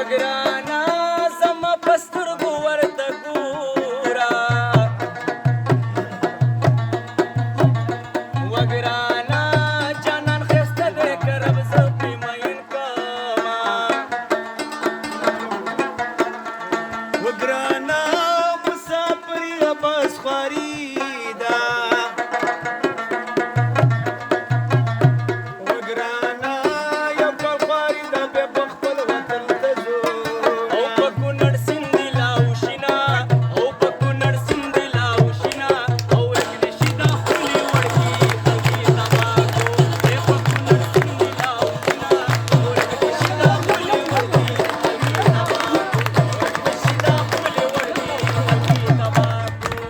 وګرانه زما په سترګو ورته ګوره وګرانه جانان ښایسته دی که رب زه پرې مین کړمه وګرانه مسافر یې بس خواري ده وګرانه یو کال خواري ده بیا به خپل وطن ته ځو او په کونړ سیند دې لاوشینه او په کونړ سیند دې لاوشینه او ورک دې شي دا خولې وړکي خلک یې تباه کړو ای په کونړ سیند دې لاوشینه او ورک دې شي دا خولې وړکي خلک یې تباه کړو ورک دې شي دا خولې وړکي خلک یې تباه کړو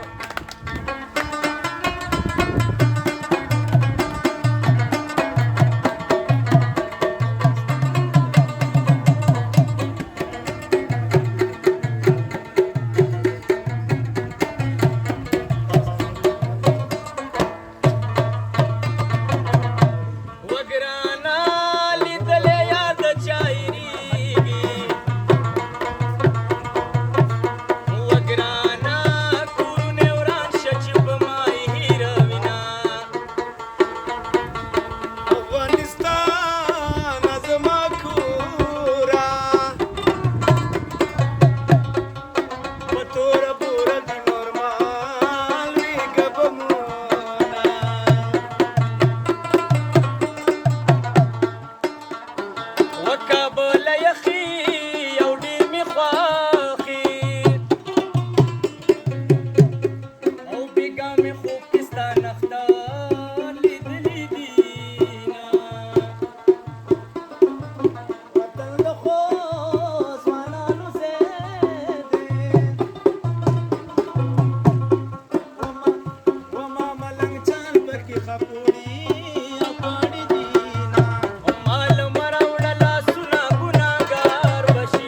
وګرانه لیدلې یاد چا هېرېږي وګرانه کورونه وران شه چې په ما یې هېروینه افغانستان زما کوره په توره بوره دي نورمال وي ګبمونه وکابل یخي یو ډېر مې خوښي او بېګا مې خوب کې ستا نښتر لیدلي دینه وطن د خو ځوانانو ځای دی وما ملنګ چان پکې خپوړي او پاڼې دي نه مال مراوړه لاسونه ګناهګار بشي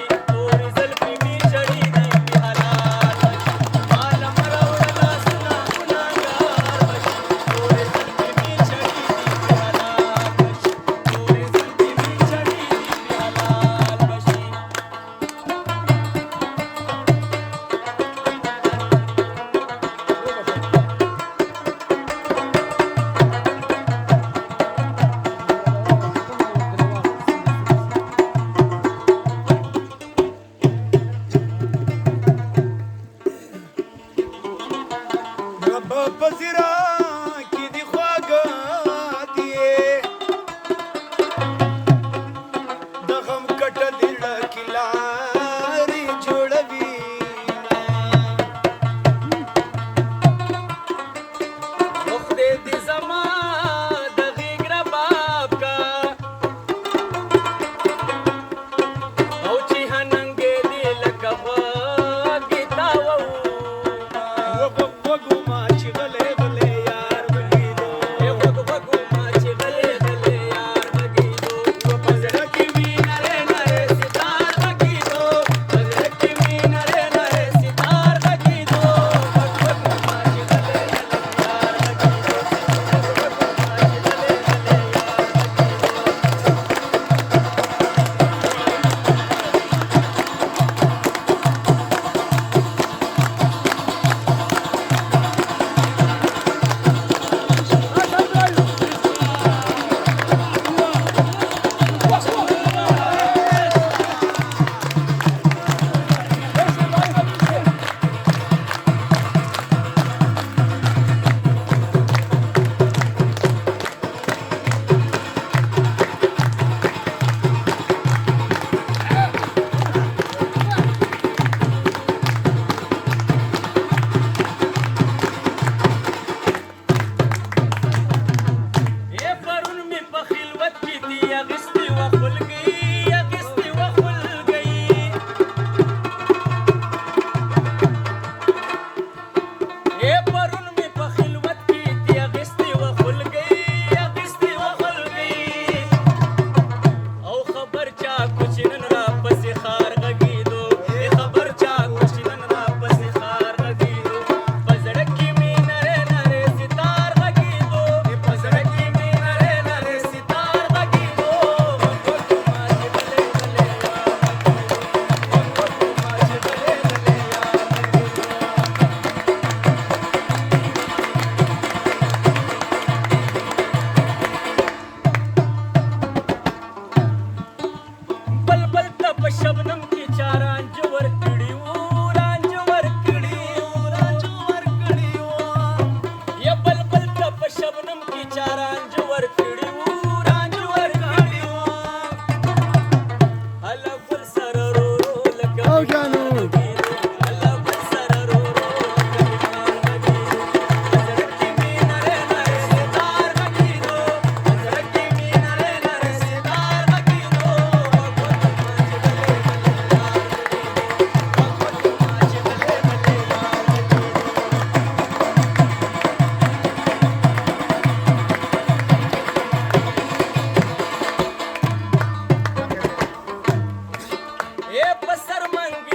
की चार अंजवर किड़ी ये बलबल तप शबनम की चार अंजवर किड़ी अल्लाह गुल सर रो रो लगा او جانو अल्लाह गुल सर रो रो लगा हजरत की नरे नरे सितार लगी दो हजरत की नरे नरे सितार लगी दो ए पसर मंग